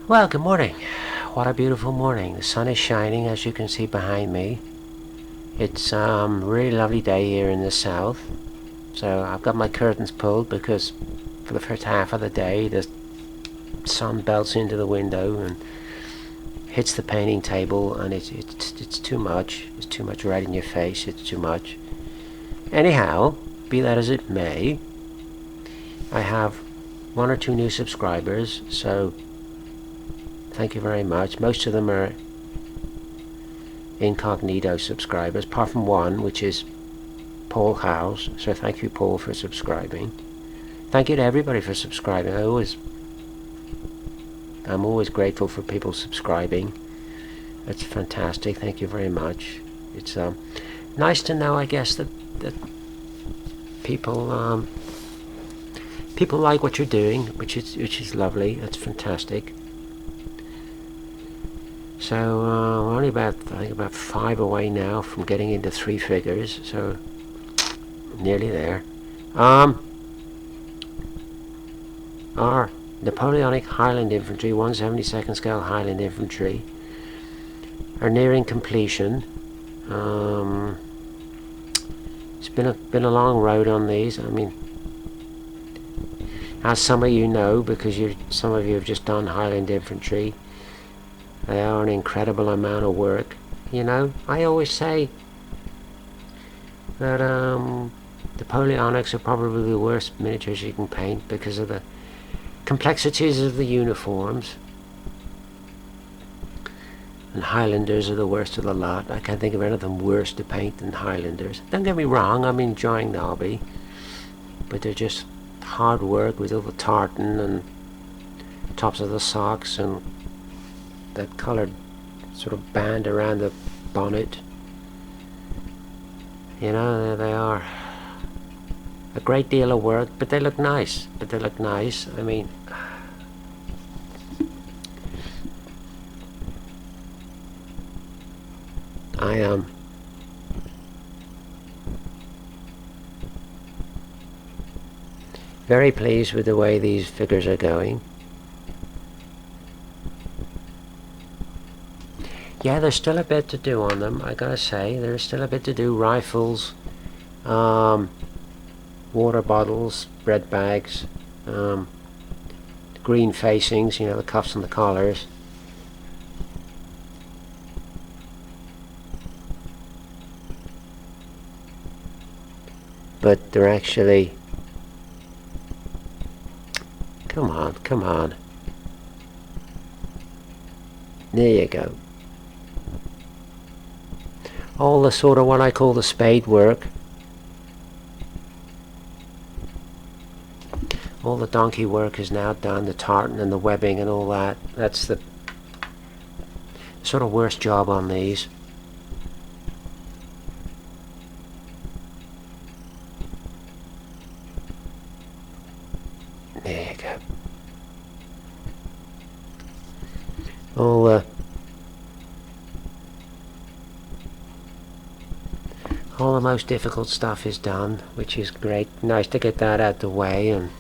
Well, good morning. What a beautiful morning. The sun is shining, as you can see behind me. It's a really lovely day here in the south. So I've got my curtains pulled because for the first half of the day the sun belts into the window and hits the painting table, and it's too much. It's too much right in your face. It's too much. Anyhow, be that as it may, I have one or two new subscribers, so thank you very much. Most of them are incognito subscribers, apart from one, which is Paul Howes. So thank you, Paul, for subscribing. Thank you to everybody for subscribing. I'm always grateful for people subscribing. That's fantastic. Thank you very much. It's nice to know, I guess, that people people like what you're doing, which is lovely. That's fantastic. So we're only I think about 5 away now from getting into 3 figures, so nearly there. Our Napoleonic Highland Infantry, 1/72nd scale Highland Infantry, are nearing completion. It's been a long road on these. I mean, as some of you know, because some of you have just done Highland Infantry, they are an incredible amount of work. You know, I always say that Napoleonics are probably the worst miniatures you can paint because of the complexities of the uniforms. And Highlanders are the worst of the lot. I can't think of anything worse to paint than Highlanders. Don't get me wrong, I'm enjoying the hobby, but they're just hard work with all the tartan and tops of the socks and that coloured sort of band around the bonnet. You know, they are a great deal of work, but they look nice. I mean, I am very pleased with the way these figures are going. Yeah, there's still a bit to do on them, I gotta say. There's still a bit to do. Rifles, water bottles, bread bags, green facings, you know, the cuffs and the collars. But they're actually... Come on. There you go. All the sort of what I call the spade work. All the donkey work is now done, the tartan and the webbing and all that. That's the sort of worst job on these. There you go. All the most difficult stuff is done, which is great. Nice to get that out the way. And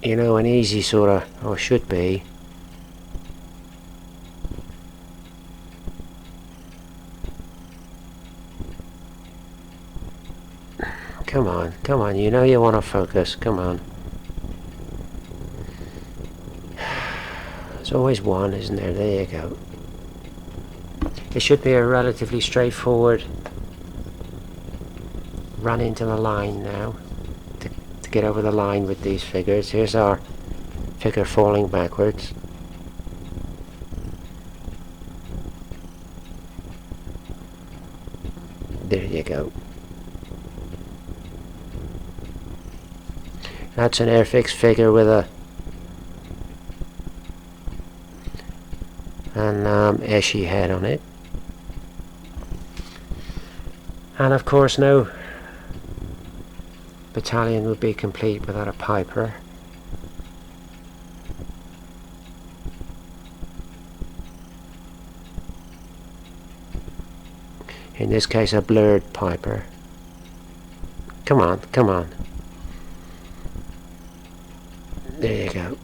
you know, an easy sort of, or should be, come on, you know you want to focus, come on. There's always one, isn't there? There you go. It should be a relatively straightforward run into the line now to get over the line with these figures. Here's our figure falling backwards. There you go. That's an Airfix figure with an Esci head on it. And of course no battalion would be complete without a piper. In this case a blurred piper. Come on. There you go.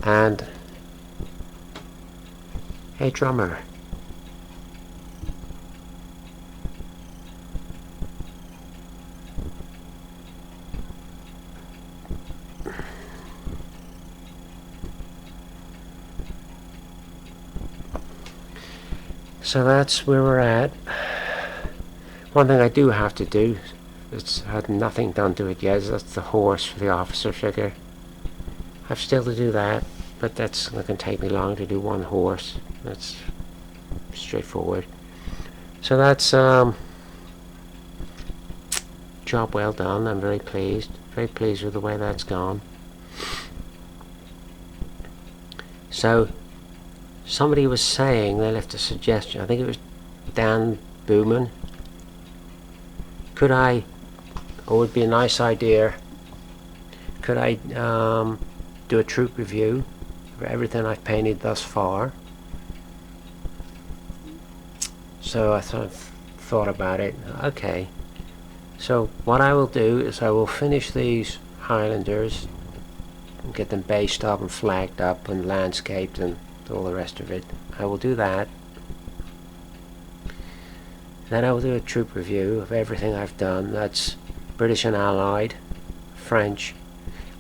And a drummer. So that's where we're at. One thing I do have to do, it's had nothing done to it yet, is that's the horse for the officer figure. I've still to do that, but that's not going to take me long to do one horse. That's straightforward. So that's job well done. I'm very pleased with the way that's gone. So somebody was saying, they left a suggestion, I think it was Dan Booman. Could I, or it would be a nice idea, could I do a troop review for everything I've painted thus far? So I thought about it. Okay, so what I will do is I will finish these Highlanders and get them based up and flagged up and landscaped and all the rest of it. I will do that. Then I will do a troop review of everything I've done. That's British and Allied, French,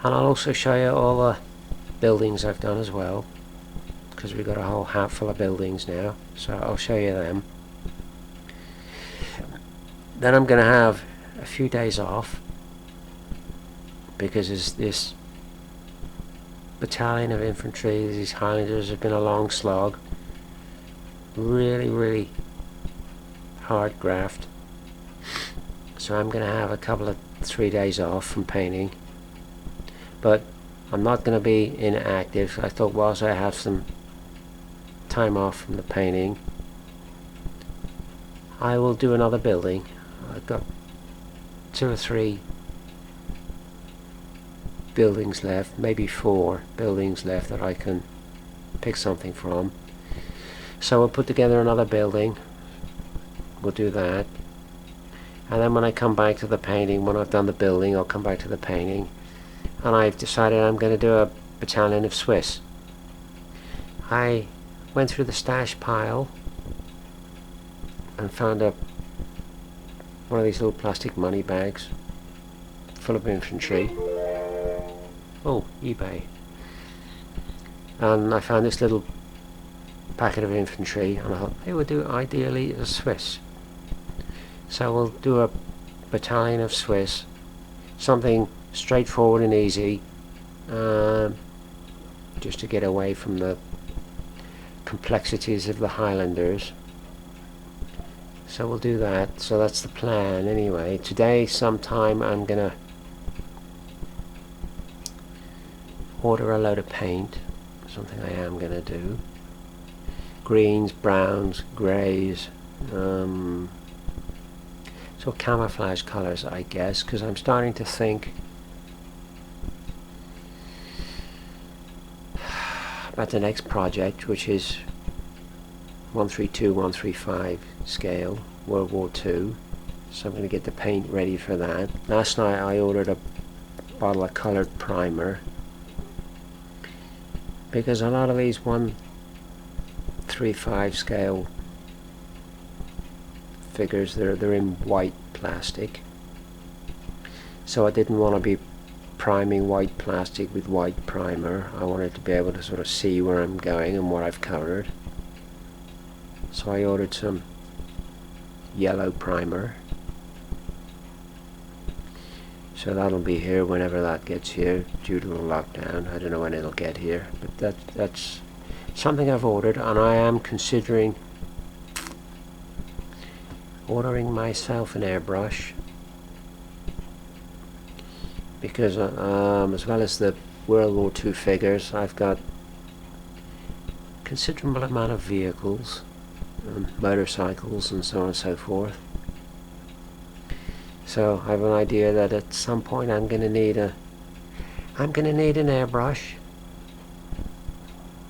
and I'll also show you all the buildings I've done as well, because we've got a whole hatful of buildings now, so I'll show you them. Then I'm going to have a few days off, because this battalion of infantry, these Highlanders, have been a long slog. Really hard graft. So I'm going to have a couple of 3 days off from painting, but I'm not going to be inactive. I thought whilst I have some time off from the painting, I will do another building. I've got 2 or 3 buildings left, maybe 4 buildings left that I can pick something from. So we'll put together another building. We'll do that, and then when I come back to the painting, when I've done the building, I'll come back to the painting, and I've decided I'm going to do a battalion of Swiss. I went through the stash pile and found one of these little plastic money bags full of infantry. Oh, eBay. And I found this little packet of infantry, and I thought they would do ideally as Swiss. So we'll do a battalion of Swiss, something straightforward and easy, just to get away from the complexities of the Highlanders. So we'll do that. So that's the plan anyway. Today sometime I'm gonna order a load of paint, something I am gonna do. Greens, browns, greys, so camouflage colors, I guess, because I'm starting to think about the next project, which is 132, 135 scale, World War II. So I'm going to get the paint ready for that. Last night I ordered a bottle of colored primer, because a lot of these 135 scale figures, they're in white plastic, so I didn't want to be priming white plastic with white primer. I wanted to be able to sort of see where I'm going and what I've covered, so I ordered some yellow primer. So that'll be here whenever that gets here, due to the lockdown. I don't know when it'll get here, but that's something I've ordered, and I am considering ordering myself an airbrush, because as well as the World War II figures, I've got considerable amount of vehicles, motorcycles and so on and so forth. So I have an idea that at some point I'm going to need an airbrush.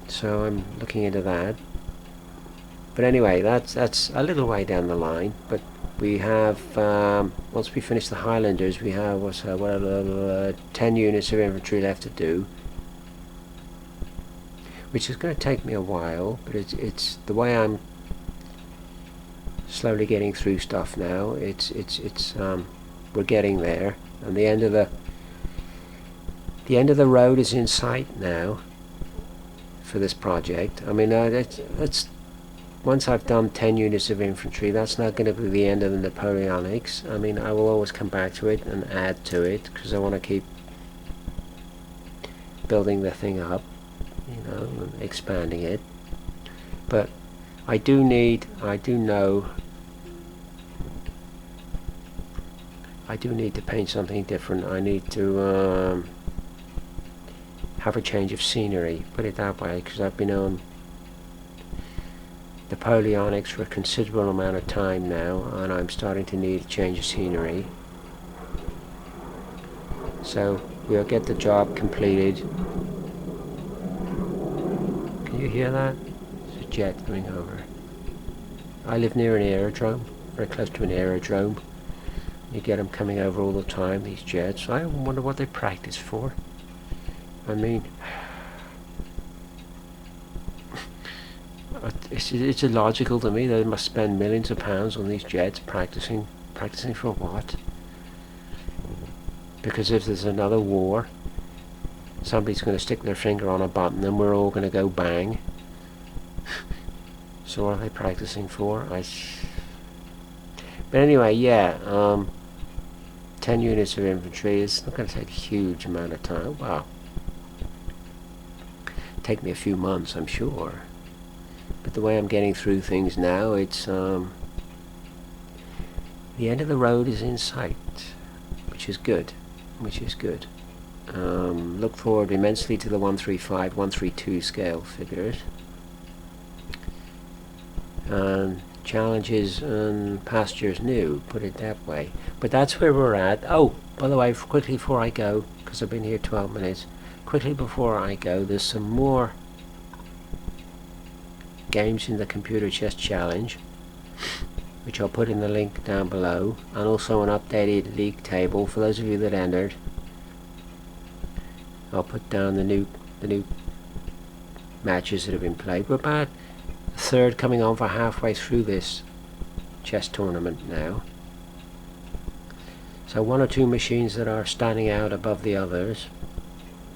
So I'm looking into that. But anyway, that's a little way down the line. But we have, once we finish the Highlanders, we have 10 units of infantry left to do, which is going to take me a while. But it's the way I'm slowly getting through stuff now. We're getting there, and the end of the road is in sight now for this project. I mean, that's once I've done 10 units of infantry, that's not going to be the end of the Napoleonics. I mean, I will always come back to it and add to it, because I want to keep building the thing up, you know, and expanding it. But I do need to paint something different. I need to have a change of scenery, put it that way, because I've been on Napoleonics for a considerable amount of time now, and I'm starting to need a change of scenery. So we'll get the job completed. Can you hear that? It's a jet coming over. I live near an aerodrome, very close to an aerodrome. You get them coming over all the time, these jets. I wonder what they practice for. I mean, it's illogical to me. They must spend millions of pounds on these jets practicing for what? Because if there's another war, somebody's going to stick their finger on a button and we're all going to go bang. So what are they practicing for? But anyway, yeah, 10 units of infantry is not going to take a huge amount of time. Wow. Take me a few months, I'm sure. But the way I'm getting through things now, it's the end of the road is in sight, which is good. Look forward immensely to the 135, 132 scale figures. Challenges and pastures new, put it that way. But that's where we're at. Oh, by the way, quickly before I go, because I've been here 12 minutes, quickly before I go, there's some more games in the Computer Chess Challenge, which I'll put in the link down below, and also an updated league table for those of you that entered. I'll put down the new matches that have been played. We're about a third coming on for halfway through this chess tournament now. So one or two machines that are standing out above the others,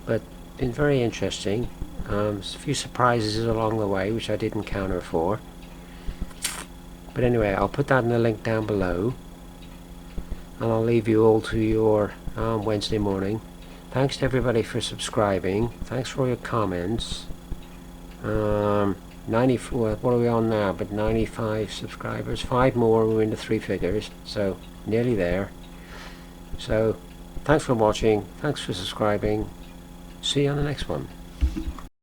but been very interesting. A few surprises along the way which I didn't counter for. But anyway, I'll put that in the link down below, and I'll leave you all to your Wednesday morning. Thanks to everybody for subscribing. Thanks for all your comments. 94, what are we on now? But 95 subscribers. 5 more, we're into 3 figures, so nearly there. So thanks for watching, thanks for subscribing. See you on the next one.